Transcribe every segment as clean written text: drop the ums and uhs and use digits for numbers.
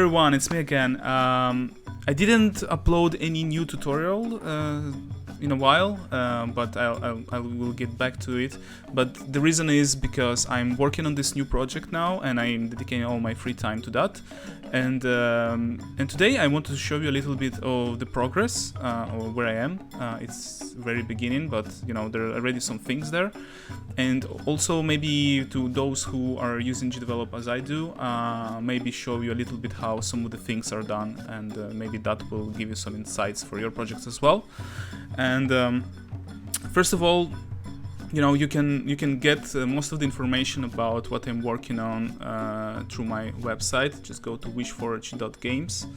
everyone, it's me again. I didn't upload any new tutorial in a while, but I will get back to it. But the reason is because I'm working on this new project now, and I'm dedicating all my free time to that. And today I want to show you a little bit of the progress, or where I am. It's very beginning, but you know there are already some things there. And also maybe to those who are using GDevelop as I do, maybe show you a little bit how some of the things are done, and maybe that will give you some insights for your projects as well. And first of all, you know, you can get most of the information about what I'm working on through my website. Just go to wishforge.games.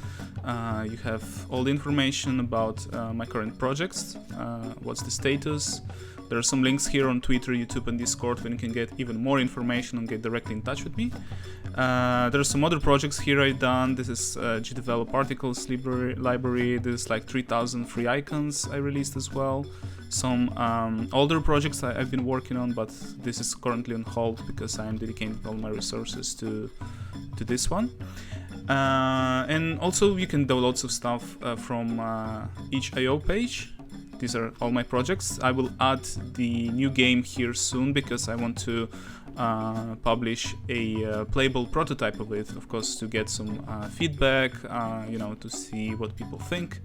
You have all the information about my current projects, what's the status. There are some links here on Twitter, YouTube, and Discord where you can get even more information and get directly in touch with me. There are some other projects here I've done. This is GDevelop articles library. There's like 3,000 free icons I released as well. Some older projects I've been working on, but this is currently on hold because I'm dedicating all my resources to this one. And also you can download some stuff from itch.io page. These are all my projects. I will add the new game here soon because I want to publish a playable prototype of it, of course, to get some feedback, you know, to see what people think.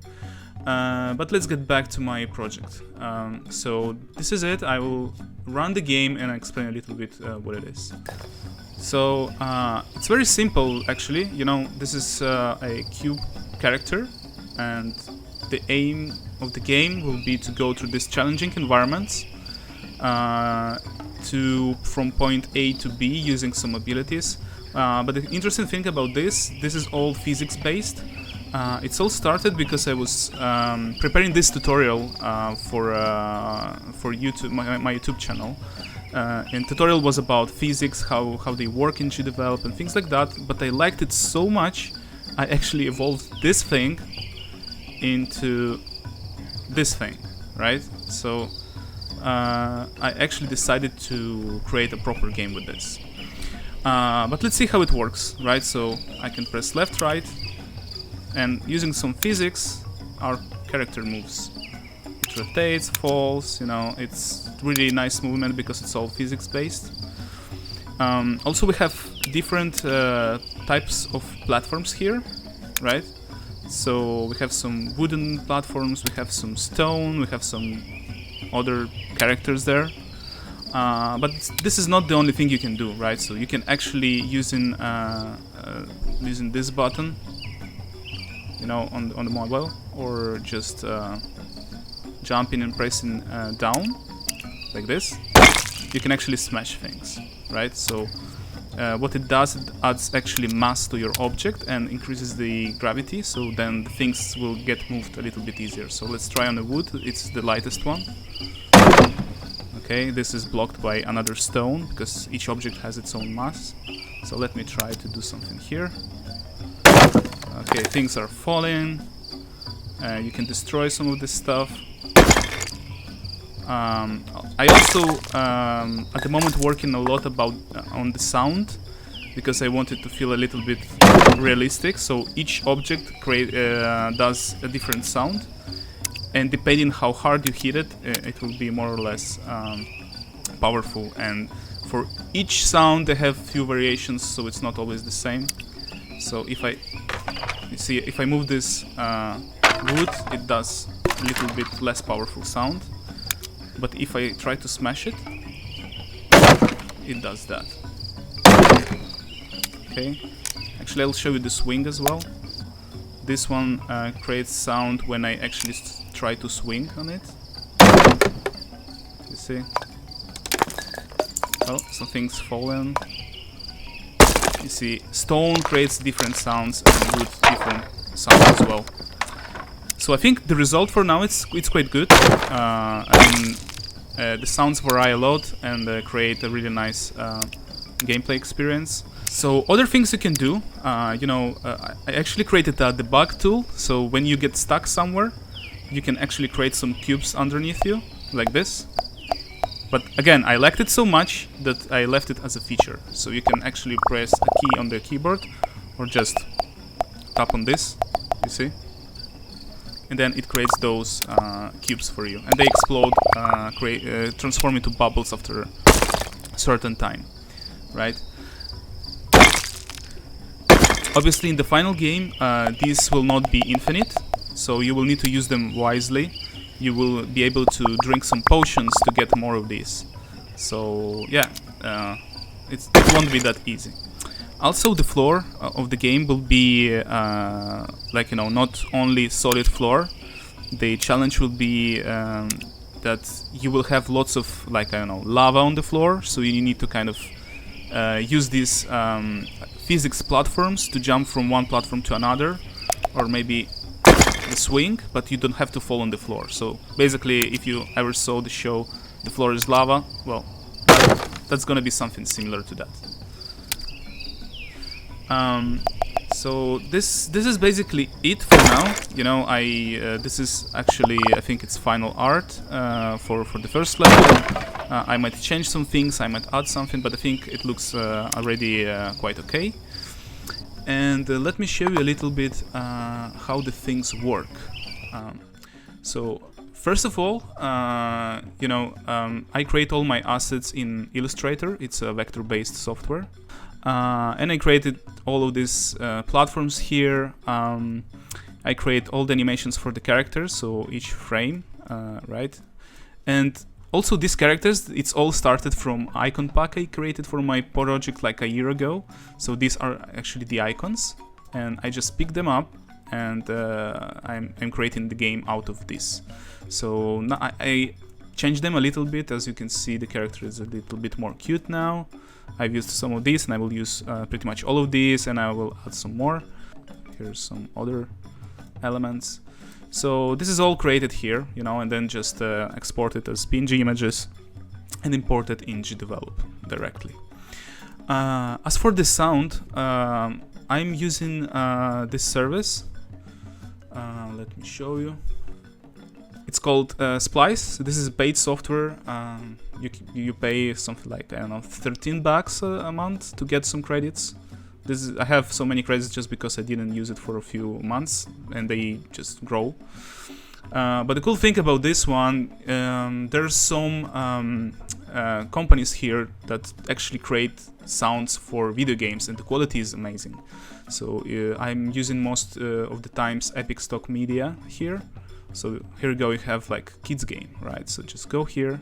But let's get back to my project. So this is it. I will run the game and explain a little bit what it is. So it's very simple, actually. You know, this is a cube character, and the aim of the game will be to go through these challenging environments from point A to B using some abilities. But the interesting thing about this is all physics based. It's all started because I was preparing this tutorial for YouTube, my YouTube channel. And tutorial was about physics, how they work in GDevelop and things like that. But I liked it so much, I actually evolved this thing into this thing, right? So I actually decided to create a proper game with this. But let's see how it works, right? So I can press left, right, and using some physics, our character moves. It rotates, falls, you know, it's really nice movement because it's all physics based. Also we have different types of platforms here, right? So we have some wooden platforms, we have some stone, we have some other characters there. But this is not the only thing you can do, right? So you can actually using this button, you know, on the mobile, or just jumping and pressing down like this. You can actually smash things, right? So what it does, it adds actually mass to your object and increases the gravity, so then the things will get moved a little bit easier. So let's try on the wood, it's the lightest one. Okay, this is blocked by another stone because each object has its own mass. So let me try to do something here. Okay, things are falling. You can destroy some of this stuff. I also, at the moment, working a lot on the sound because I wanted to feel a little bit realistic. So each object does a different sound, and depending how hard you hit it, it will be more or less powerful. And for each sound, they have few variations, so it's not always the same. So if I move this wood, it does a little bit less powerful sound. But if I try to smash it, it does that. Okay, actually I'll show you the swing as well. This one creates sound when I actually try to swing on it. You see? Oh, something's fallen. You see, stone creates different sounds and wood different sounds as well. So I think the result for now it's quite good. I mean, the sounds vary a lot and create a really nice gameplay experience. So other things you can do, you know, I actually created a debug tool. So when you get stuck somewhere, you can actually create some cubes underneath you, like this. But again, I liked it so much that I left it as a feature. So you can actually press a key on the keyboard or just tap on this, you see? And then it creates those cubes for you. And they explode, transform into bubbles after a certain time, right? Obviously, in the final game, these will not be infinite, so you will need to use them wisely. You will be able to drink some potions to get more of these. So yeah, it won't be that easy. Also, the floor of the game will be like, you know, not only solid floor. The challenge will be that you will have lots of, like, I don't know, lava on the floor. So you need to kind of use these physics platforms to jump from one platform to another, or maybe the swing, but you don't have to fall on the floor. So basically, if you ever saw the show The Floor is Lava, well, that's gonna be something similar to that. So this is basically it for now. You know, this is actually, I think it's final art for the first level. I might change some things, I might add something, but I think it looks already quite okay. And let me show you a little bit how the things work. So first of all, you know, I create all my assets in Illustrator. It's a vector-based software. And I created all of these platforms here. I create all the animations for the characters, so each frame, right? And also these characters, it's all started from icon pack I created for my project like a year ago. So these are actually the icons, and I just pick them up, and I'm creating the game out of this. So now I changed them a little bit. As you can see, the character is a little bit more cute now. I've used some of these, and I will use pretty much all of these, and I will add some more. Here's some other elements. So this is all created here, you know, and then just export it as PNG images and import it in GDevelop directly. As for the sound, I'm using this service. Let me show you. It's called Splice. This is paid software. You pay something like, I don't know, $13 a month to get some credits. I have so many credits just because I didn't use it for a few months, and they just grow. But the cool thing about this one, there's some companies here that actually create sounds for video games, and the quality is amazing. So I'm using most of the times Epic Stock Media here. So here you go, you have like kids game, right? So just go here,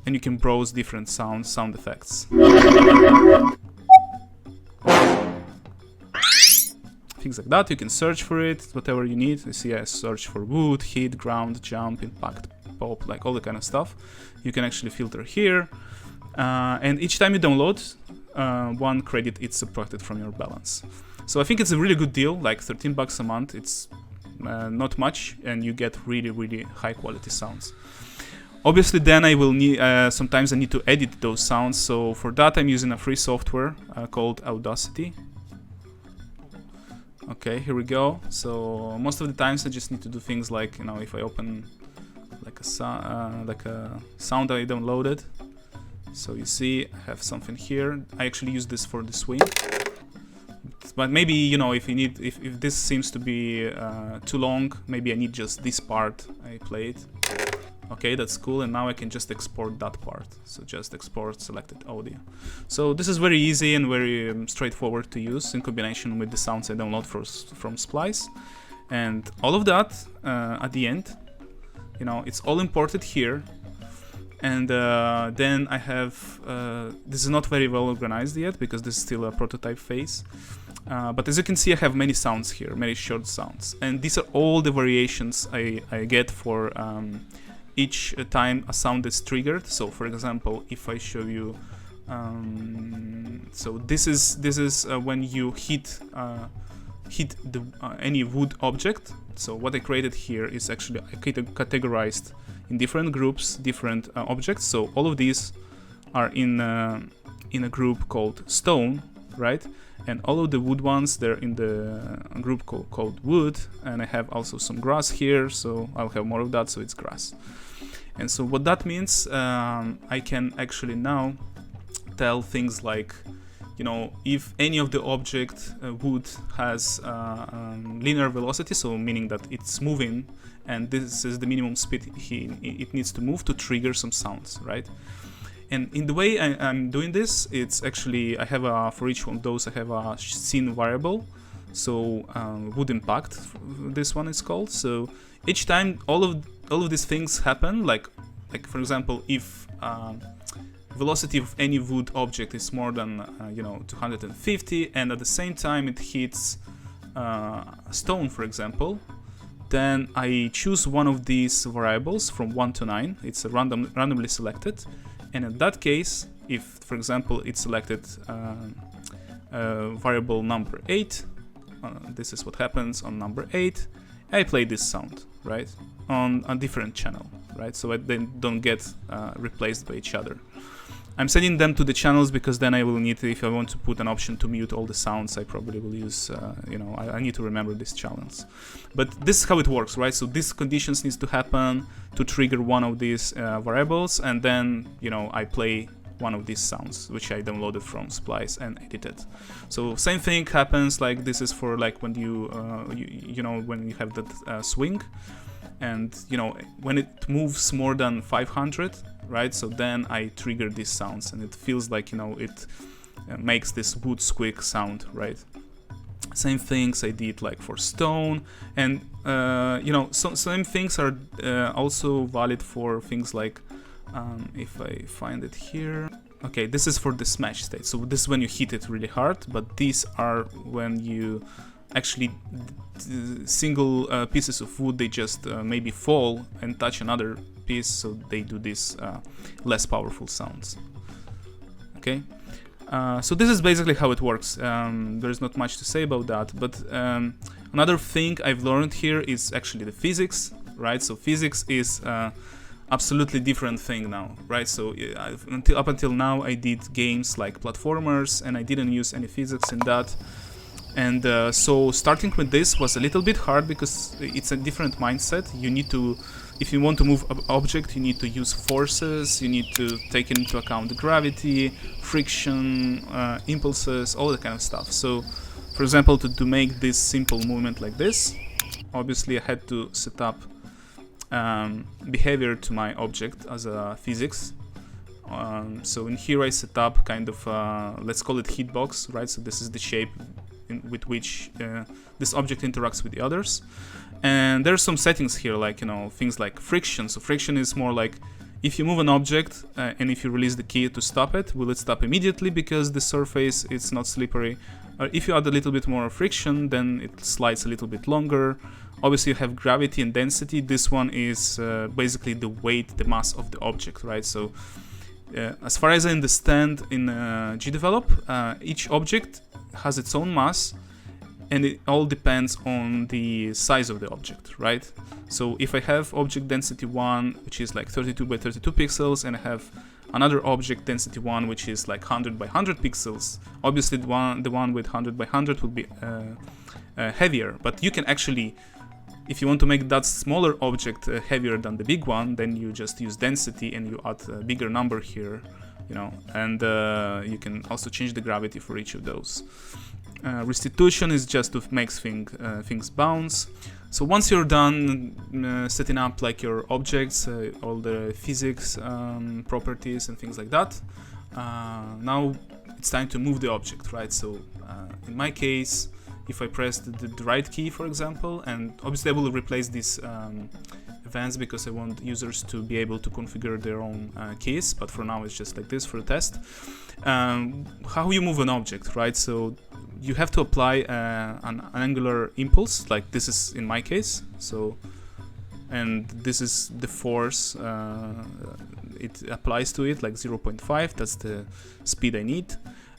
and you can browse different sound effects. Things like that, you can search for it, whatever you need. You see I search for wood, hit, ground, jump, impact, pop, like all the kind of stuff. You can actually filter here. And each time you download, 1 credit is subtracted from your balance. So I think it's a really good deal, like $13 a month. It's not much, and you get really, really high quality sounds. Obviously, then I will need, sometimes I need to edit those sounds. So for that, I'm using a free software called Audacity. Okay, here we go. So most of the times I just need to do things like, you know, if I open like a sound I downloaded. So you see, I have something here. I actually use this for the swing. But maybe, you know, if this seems to be too long, maybe I need just this part. I play it. Okay, that's cool, and now I can just export that part. So just export selected audio. So this is very easy and very straightforward to use in combination with the sounds I download from Splice. And all of that, at the end, you know, it's all imported here. And then I have, this is not very well organized yet because this is still a prototype phase. But as you can see, I have many sounds here, many short sounds. And these are all the variations I get for each time a sound is triggered. So for example, if I show you, so this is when you hit any wood object. So what I created here is actually I categorized in different groups, different objects. So all of these are in a group called stone, right? And all of the wood ones, they're in the group called wood. And I have also some grass here, so I'll have more of that, so it's grass. And so what that means, I can actually now tell things like, you know, if any of the object wood has linear velocity, so meaning that it's moving, and this is the minimum speed it needs to move to trigger some sounds, right? And in the way I'm doing this, it's actually, I have for each one of those, I have a scene variable. So wood impact, this one is called. So each time all of these things happen, like for example, if velocity of any wood object is more than 250, and at the same time it hits stone, for example, then I choose one of these variables from 1 to 9. It's a randomly selected, and in that case, if for example it's selected variable number 8, this is what happens on number 8. I play this sound, right, on a different channel, right, so they don't get replaced by each other. I'm setting them to the channels because then I will need, if I want to put an option to mute all the sounds, I probably will use, I need to remember these channels. But this is how it works, right? So these conditions needs to happen to trigger one of these variables, and then, I play one of these sounds, which I downloaded from Splice and edited. So same thing happens, like this is for like when when you have that swing, and when it moves more than 500, right? So then I trigger these sounds, and it feels like it makes this wood squeak sound, right? Same things I did like for stone, and same things are also valid for things like if I find it here. Okay, this is for the smash state. So this is when you hit it really hard, but these are when you actually single pieces of wood, they just maybe fall and touch another piece, so they do these less powerful sounds. Okay, so this is basically how it works. There's not much to say about that, but another thing I've learned here is actually the physics, right? So physics is absolutely different thing now, right? So up until now I did games like platformers, and I didn't use any physics in that. And so starting with this was a little bit hard because it's a different mindset. You need to, if you want to move an object, you need to use forces, you need to take into account the gravity, friction, impulses, all that kind of stuff. So, for example, to make this simple movement like this, obviously I had to set up behavior to my object as a physics. So in here I set up kind of, let's call it hitbox, right? So this is the shape with which this object interacts with the others. And there's some settings here, like, things like friction. So friction is more like, if you move an object and if you release the key to stop it, will it stop immediately because the surface is not slippery? Or if you add a little bit more friction, then it slides a little bit longer. Obviously you have gravity and density. This one is basically the weight, the mass of the object, right? So as far as I understand in GDevelop, each object has its own mass, and it all depends on the size of the object, right? So if I have object density 1, which is like 32 by 32 pixels, and I have another object density 1, which is like 100 by 100 pixels, obviously the one with 100 by 100 will be heavier. But you can actually, if you want to make that smaller object heavier than the big one, then you just use density and you add a bigger number here, and you can also change the gravity for each of those. Restitution is just to make things bounce. So once you're done setting up like your objects, all the physics properties and things like that, now it's time to move the object, right? So in my case, if I press the right key, for example, and obviously I will replace these events because I want users to be able to configure their own keys, but for now it's just like this for the test. How you move an object, right? So you have to apply an angular impulse, like this is in my case. So, and this is the force it applies to it, like 0.5. That's the speed I need.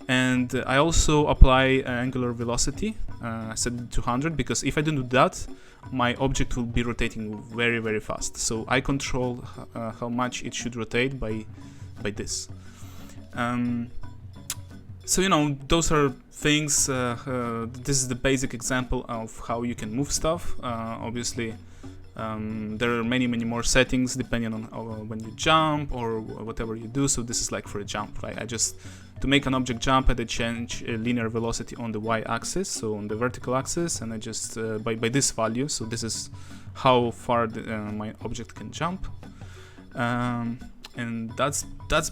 And I also apply angular velocity. I set it to 200 because if I don't do that, my object will be rotating very, very fast. So I control how much it should rotate by this. So those are things. This is the basic example of how you can move stuff. Obviously, There are many more settings depending on when you jump or whatever you do. So this is like for a jump, right? To make an object jump, I change linear velocity on the y-axis, so on the vertical axis, and I just by this value. So this is how far my object can jump, and that's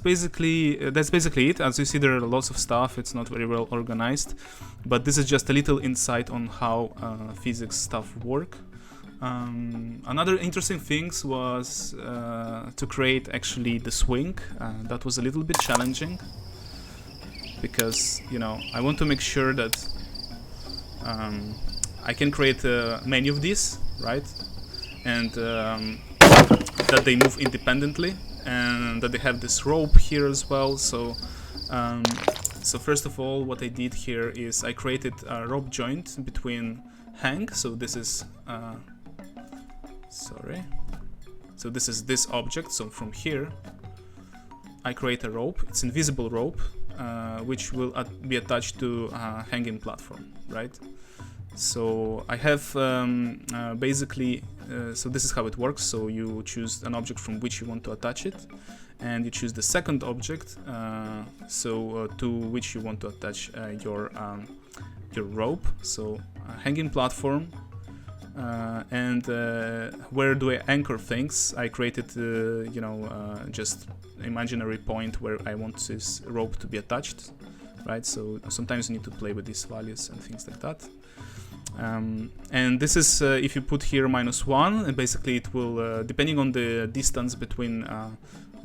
basically it. As you see, there are lots of stuff. It's not very well organized, but this is just a little insight on how physics stuff work. Another interesting things was to create actually the swing. That was a little bit challenging, because I want to make sure that I can create many of these, right? And that they move independently, and that they have this rope here as well. So first of all, what I did here is I created a rope joint between hang. So this is so this is this object. So from here I create a rope. It's invisible rope, which will be attached to a hanging platform, right? So I have basically, so this is how it works. So you choose an object from which you want to attach it, and you choose the second object, to which you want to attach your rope. So hanging platform, and where do I anchor things? I created, just imaginary point where I want this rope to be attached, right? So sometimes you need to play with these values and things like that. And this is if you put here -1, and basically it will, depending on the distance between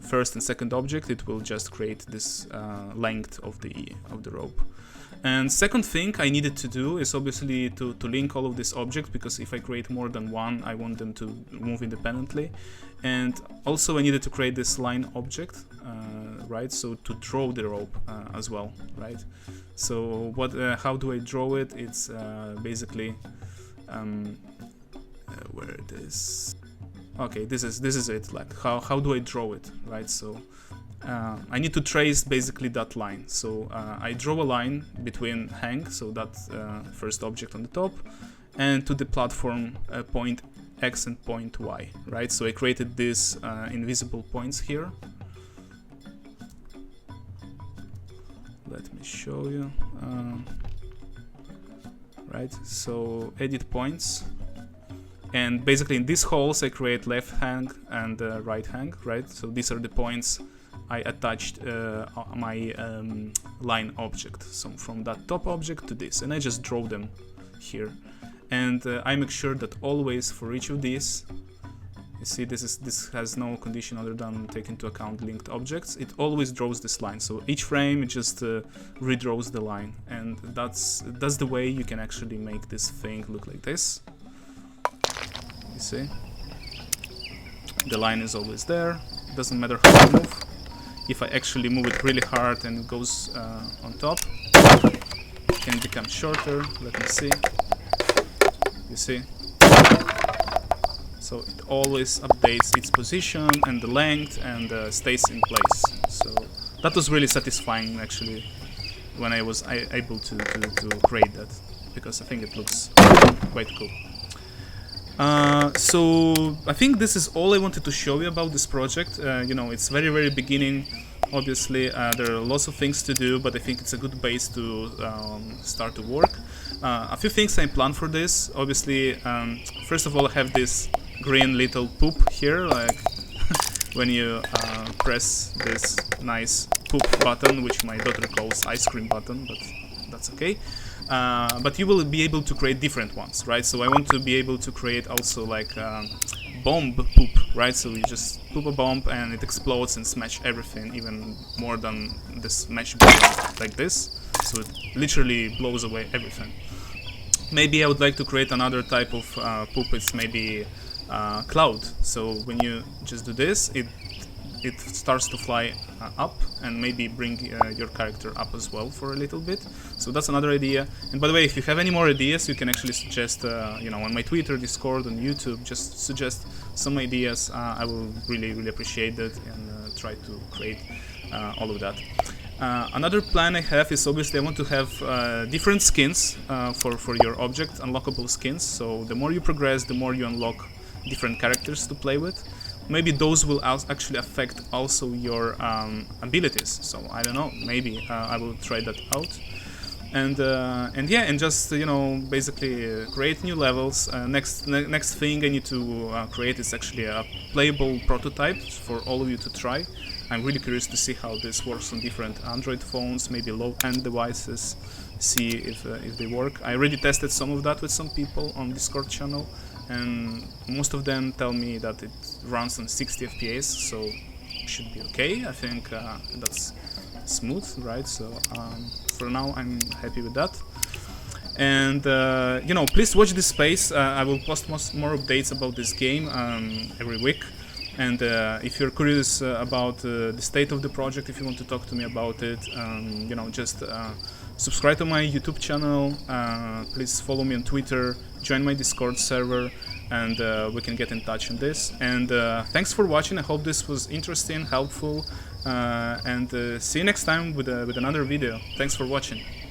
first and second object, it will just create this length of the rope. And second thing I needed to do is obviously to link all of these objects, because if I create more than one, I want them to move independently. And also I needed to create this line object, right? So to draw the rope as well, right? So how do I draw it? It's basically where it is. Okay, this is it. Like how do I draw it, right? So I need to trace basically that line. So I draw a line between hang, so that first object on the top, and to the platform point X and point Y, right? So I created these invisible points here. Let me show you. Right, so edit points. And basically in these holes I create left hang and right hang, right? So these are the points I attached my line object. So from that top object to this, and I just draw them here. And I make sure that always for each of these, you see this has no condition other than take into account linked objects. It always draws this line. So each frame it just redraws the line, and that's the way you can actually make this thing look like this. You see, the line is always there. It doesn't matter how I move. If I actually move it really hard and it goes on top, it can become shorter. Let me see. You see? So it always updates its position and the length and stays in place. So that was really satisfying actually when I was able to create that, because I think it looks quite cool. So I think this is all I wanted to show you about this project. It's very beginning. Obviously there are lots of things to do, but I think it's a good base to start to work. A few things I planned for this. Obviously, first of all, I have this green little poop here, like when you press this nice poop button, which my daughter calls ice cream button, but that's okay. But you will be able to create different ones, right? So I want to be able to create also like bomb poop, right? So you just poop a bomb and it explodes and smash everything, even more than the smash bomb like this. So it literally blows away everything. Maybe I would like to create another type of poop. It's maybe cloud. So when you just do this, it starts to fly up and maybe bring your character up as well for a little bit. So that's another idea. And by the way, if you have any more ideas, you can actually suggest, on my Twitter, Discord, on YouTube, just suggest some ideas. I will really appreciate that and try to create all of that. Another plan I have is obviously I want to have different skins for your object, unlockable skins. So the more you progress, the more you unlock different characters to play with. Maybe those will actually affect also your abilities. So I don't know. Maybe I will try that out. And yeah, and just basically create new levels. Next thing I need to create is actually a playable prototype for all of you to try. I'm really curious to see how this works on different Android phones, maybe low-end devices. See if they work. I already tested some of that with some people on Discord channel, and most of them tell me that it runs on 60 FPS, so it should be okay. I think that's smooth, right? So for now I'm happy with that. And please watch this space. I will post more updates about this game every week. And if you're curious about the state of the project, if you want to talk to me about it, just subscribe to my YouTube channel. Please follow me on Twitter, join my Discord server, and we can get in touch on this. And thanks for watching. I hope this was interesting, helpful, and see you next time with another video. Thanks for watching.